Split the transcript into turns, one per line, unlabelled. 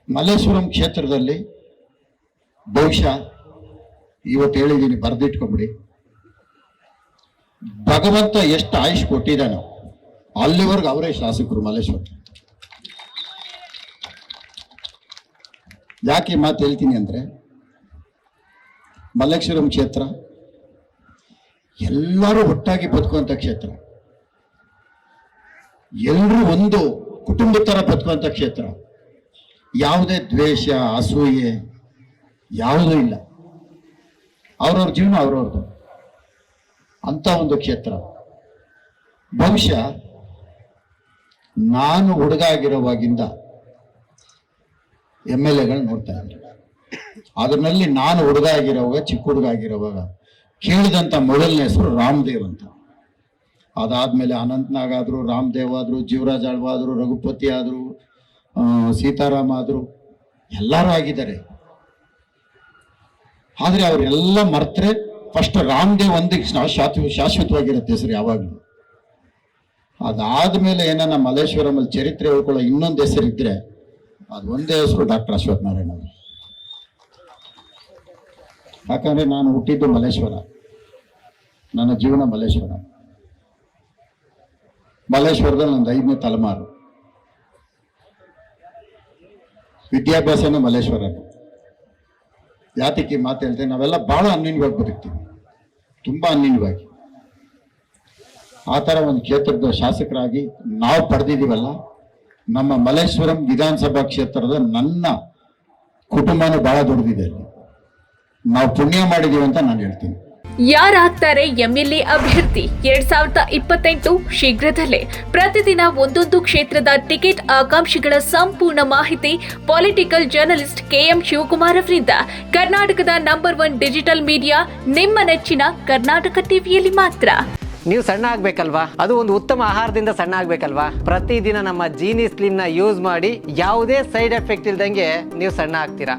ಮಲ್ಲೇಶ್ವರಂ ಕ್ಷೇತ್ರದಲ್ಲಿ ಬಹುಶಃ ಇವತ್ತು ಹೇಳಿದ್ದೀನಿ, ಬರೆದಿಟ್ಕೊಂಬಿಡಿ. ಭಗವಂತ ಎಷ್ಟು ಆಯುಷ್ ಕೊಟ್ಟಿದ್ದಾನೋ ಅಲ್ಲಿವರೆಗೂ ಅವರೇ ಶಾಸಕರು ಮಲ್ಲೇಶ್ವರ. ಯಾಕೆ ಮಾತು ಹೇಳ್ತೀನಿ ಅಂದ್ರೆ, ಮಲ್ಲೇಶ್ವರಂ ಕ್ಷೇತ್ರ ಎಲ್ಲರೂ ಒಟ್ಟಾಗಿ ಬದುಕುವಂತ ಕ್ಷೇತ್ರ, ಎಲ್ಲರೂ ಒಂದು ಕುಟುಂಬದ ತರ ಬದುಕುವಂತ ಕ್ಷೇತ್ರ. ಯಾವುದೇ ದ್ವೇಷ, ಅಸೂಯೆ ಯಾವುದೂ ಇಲ್ಲ. ಅವ್ರವ್ರ ಜೀವನ ಅವ್ರವ್ರದ್ದು ಅಂತ ಒಂದು ಕ್ಷೇತ್ರ. ಬಹುಶಃ ನಾನು ಹುಡುಗ ಆಗಿರೋವಾಗಿಂದ MLA ನೋಡ್ತಾ ಇದ್ದೆ. ಅದರಲ್ಲಿ ನಾನು ಹುಡುಗ ಆಗಿರೋವಾಗ, ಚಿಕ್ಕ ಹುಡುಗ ಆಗಿರೋವಾಗ ಕೇಳಿದಂಥ ಮೊದಲನೇ ಹೆಸರು ರಾಮದೇವ್ ಅಂತ. ಅದಾದ್ಮೇಲೆ ಅನಂತನಾಗ್ ಆದ್ರು, ರಾಮದೇವ್ ಆದ್ರು, ಜೀವರಾಜ್ ಆಳ್ವ ಆದ್ರು, ರಘುಪತಿ ಆದ್ರು, ಸೀತಾರಾಮ ಆದ್ರು, ಎಲ್ಲರೂ ಆಗಿದ್ದಾರೆ. ಆದ್ರೆ ಅವರೆಲ್ಲ ಮರ್ತರೆ ಫಸ್ಟ್ ರಾಮದೇವ್ ಒಂದಿಗೆ ಶಾಶ್ವತವಾಗಿರುತ್ತೆ ಹೆಸರು ಯಾವಾಗಲೂ. ಅದಾದ್ಮೇಲೆ ಏನನ್ನ ಮಲ್ಲೇಶ್ವರಮಲ್ಲಿ ಚರಿತ್ರೆ ಹೇಳ್ಕೊಳ್ಳೋ ಇನ್ನೊಂದು ಹೆಸರಿದ್ರೆ ಅದು ಒಂದೇ ಹೆಸರು ಡಾಕ್ಟರ್ ಅಶ್ವಥ್ ನಾರಾಯಣ ಅವರು. ಯಾಕಂದ್ರೆ ನಾನು ಹುಟ್ಟಿದ್ದು ಮಲ್ಲೇಶ್ವರ, ನನ್ನ ಜೀವನ ಮಲ್ಲೇಶ್ವರ. ಮಲ್ಲೇಶ್ವರದಲ್ಲಿ ನಂದು 5ನೇ ತಲೆಮಾರು, ವಿದ್ಯಾಭ್ಯಾಸನೂ ಮಲ್ಲೇಶ್ವರ. ಯಾತಕ್ಕೆ ಮಾತು ಹೇಳ್ತೇನೆ, ನಾವೆಲ್ಲ ಬಹಳ ಅನ್ಯೂನ್ಯವಾಗಿ ಬದುಕ್ತೀವಿ, ತುಂಬಾ ಅನ್ಯೂನ್ಯವಾಗಿ. ಆ ಥರ ಒಂದು ಕ್ಷೇತ್ರದ ಶಾಸಕರಾಗಿ ನಾವು ಪಡೆದಿದ್ದೀವಲ್ಲ, ನಮ್ಮ ಮಲ್ಲೇಶ್ವರಂ ವಿಧಾನಸಭಾ ಕ್ಷೇತ್ರದ ನನ್ನ ಕುಟುಂಬನೂ ಬಹಳ ದೊಡ್ಡದಿದೆ. ನಾವು ಪುಣ್ಯ ಮಾಡಿದೀವಿ ಅಂತ ನಾನು ಹೇಳ್ತೀನಿ.
ಯಾರಾಗ್ತಾರೆ MLA ಅಭ್ಯರ್ಥಿ 2028 ಶೀಘ್ರದಲ್ಲೇ. ಪ್ರತಿದಿನ ಒಂದೊಂದು ಕ್ಷೇತ್ರದ ಟಿಕೆಟ್ ಆಕಾಂಕ್ಷಿಗಳ ಸಂಪೂರ್ಣ ಮಾಹಿತಿ ಪೊಲಿಟಿಕಲ್ ಜರ್ನಲಿಸ್ಟ್ KM ಶಿವಕುಮಾರ್ ಅವರಿಂದ. ಕರ್ನಾಟಕದ ನಂಬರ್ 1 ಡಿಜಿಟಲ್ ಮೀಡಿಯಾ ನಿಮ್ಮ ನೆಚ್ಚಿನ ಕರ್ನಾಟಕ ಟಿವಿಯಲ್ಲಿ ಮಾತ್ರ.
ನೀವು ಸಣ್ಣ ಆಗ್ಬೇಕಲ್ವಾ? ಅದು ಒಂದು ಉತ್ತಮ ಆಹಾರದಿಂದ ಸಣ್ಣ ಆಗ್ಬೇಕಲ್ವಾ? ಪ್ರತಿದಿನ ನಮ್ಮ ಜೀನಿ ಸ್ಲಿಮ್ ನ ಯೂಸ್ ಮಾಡಿ ಯಾವುದೇ ಸೈಡ್ ಎಫೆಕ್ಟ್ ಇಲ್ದಂಗೆ ನೀವು ಸಣ್ಣ ಆಗ್ತೀರಾ.